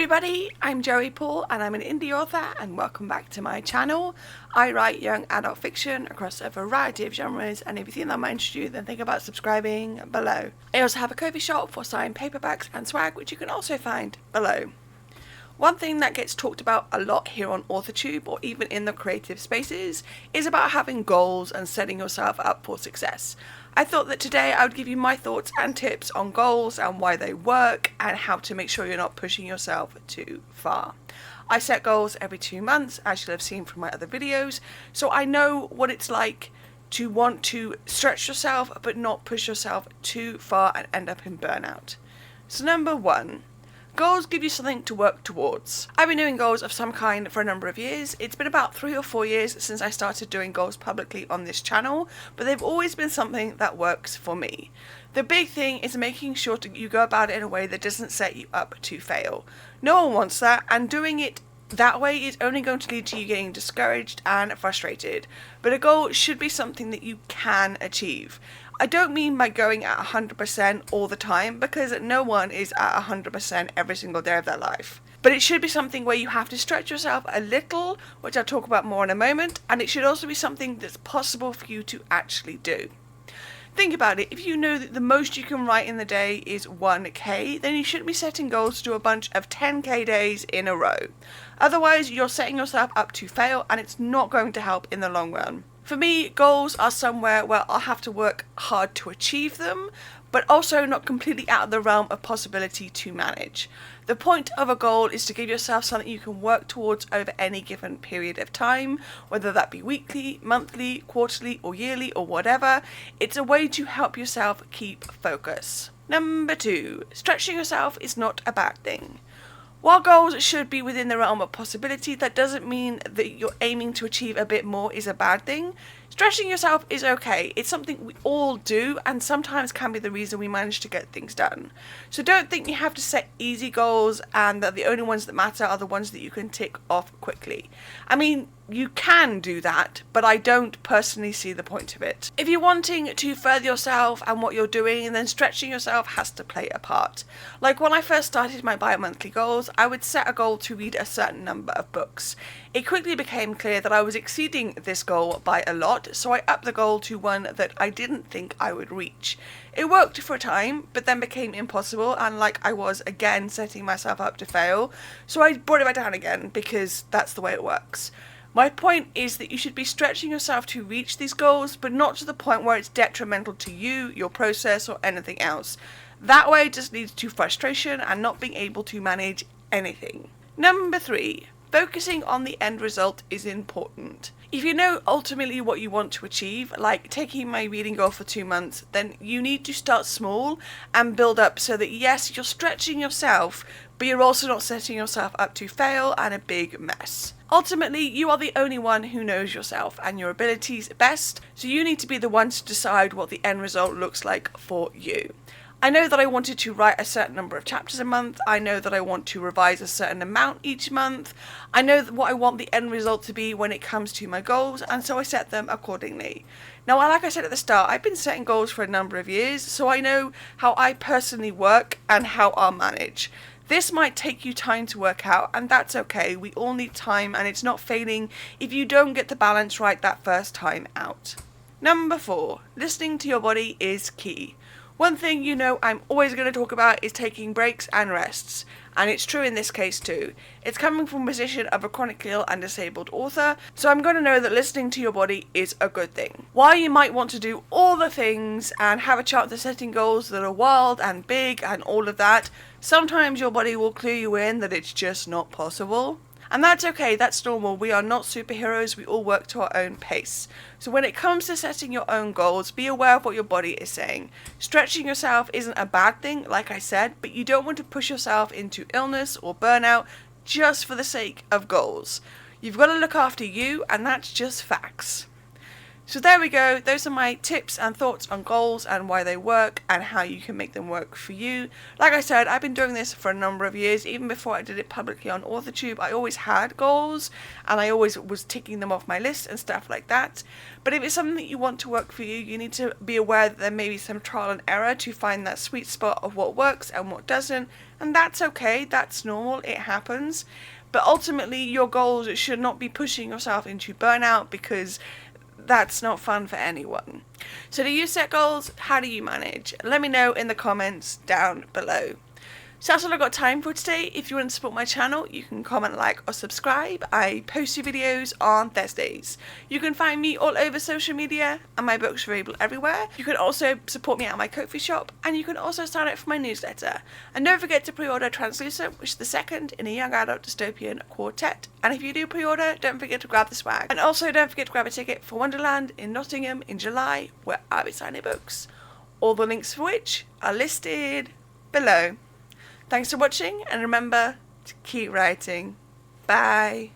everybody, I'm Joey Paul and I'm an indie author and welcome back to my channel. I write young adult fiction across a variety of genres, and if you think that might interest you, then think about subscribing below. I also have a Ko-fi shop for signed paperbacks and swag, which you can also find below. One thing that gets talked about a lot here on Authortube, or even in the creative spaces, is about having goals and setting yourself up for success. I thought that today I would give you my thoughts and tips on goals and why they work and how to make sure you're not pushing yourself too far. I set goals every 2 months, as you'll have seen from my other videos, so I know what it's like to want to stretch yourself but not push yourself too far and end up in burnout. So number 1. Goals give you something to work towards. I've been doing goals of some kind for a number of years. It's been about 3 or 4 years since I started doing goals publicly on this channel, but they've always been something that works for me. The big thing is making sure you go about it in a way that doesn't set you up to fail. No one wants that, and doing it that way is only going to lead to you getting discouraged and frustrated. But a goal should be something that you can achieve. I don't mean by going at 100% all the time, because no one is at 100% every single day of their life. But it should be something where you have to stretch yourself a little, which I'll talk about more in a moment, and it should also be something that's possible for you to actually do. Think about it, if you know that the most you can write in the day is 1k, then you shouldn't be setting goals to do a bunch of 10k days in a row. Otherwise, you're setting yourself up to fail, and it's not going to help in the long run. For me, goals are somewhere where I'll have to work hard to achieve them, but also not completely out of the realm of possibility to manage. The point of a goal is to give yourself something you can work towards over any given period of time, whether that be weekly, monthly, quarterly, or yearly, or whatever. It's a way to help yourself keep focus. Number 2, stretching yourself is not a bad thing. While goals should be within the realm of possibility, that doesn't mean that you're aiming to achieve a bit more is a bad thing. Stretching yourself is okay. It's something we all do, and sometimes can be the reason we manage to get things done. So don't think you have to set easy goals and that the only ones that matter are the ones that you can tick off quickly. I mean, you can do that, but I don't personally see the point of it. If you're wanting to further yourself and what you're doing, then stretching yourself has to play a part. Like when I first started my bi-monthly goals, I would set a goal to read a certain number of books. It quickly became clear that I was exceeding this goal by a lot, so I upped the goal to one that I didn't think I would reach. It worked for a time, but then became impossible, and like I was again setting myself up to fail, so I brought it back down again because that's the way it works. My point is that you should be stretching yourself to reach these goals, but not to the point where it's detrimental to you, your process, or anything else. That way it just leads to frustration and not being able to manage anything. Number 3, focusing on the end result is important. If you know ultimately what you want to achieve, like taking my reading goal for 2 months, then you need to start small and build up so that yes, you're stretching yourself, but you're also not setting yourself up to fail and a big mess. Ultimately, you are the only one who knows yourself and your abilities best, so you need to be the one to decide what the end result looks like for you. I know that I wanted to write a certain number of chapters a month. I know that I want to revise a certain amount each month. I know what I want the end result to be when it comes to my goals, and so I set them accordingly. Now, like I said at the start, I've been setting goals for a number of years, so I know how I personally work and how I'll manage. This might take you time to work out, and that's okay. We all need time, and it's not failing if you don't get the balance right that first time out. Number 4, listening to your body is key. One thing you know I'm always going to talk about is taking breaks and rests, and it's true in this case too. It's coming from a position of a chronically ill and disabled author, so I'm going to know that listening to your body is a good thing. While you might want to do all the things and have a chance of setting goals that are wild and big and all of that, sometimes your body will clue you in that it's just not possible. And that's okay, that's normal. We are not superheroes, we all work to our own pace. So when it comes to setting your own goals, be aware of what your body is saying. Stretching yourself isn't a bad thing, like I said, but you don't want to push yourself into illness or burnout just for the sake of goals. You've got to look after you, and that's just facts. So there we go. Those are my tips and thoughts on goals and why they work and how you can make them work for you. Like I said, I've been doing this for a number of years. Even before I did it publicly on Authortube, I always had goals and I always was ticking them off my list and stuff like that. But if it's something that you want to work for you, you need to be aware that there may be some trial and error to find that sweet spot of what works and what doesn't. And that's okay. That's normal. It happens. But ultimately, your goals should not be pushing yourself into burnout, because that's not fun for anyone. So do you set goals? How do you manage? Let me know in the comments down below. So that's all I've got time for today. If you want to support my channel, you can comment, like or subscribe. I post new videos on Thursdays. You can find me all over social media and my books are available everywhere. You can also support me at my Ko-fi shop, and you can also sign up for my newsletter. And don't forget to pre-order Translucent, which is the second in a young adult dystopian quartet. And if you do pre-order, don't forget to grab the swag. And also don't forget to grab a ticket for Wonderland in Nottingham in July, where I'll be signing books. All the links for which are listed below. Thanks for watching, and remember to keep writing. Bye.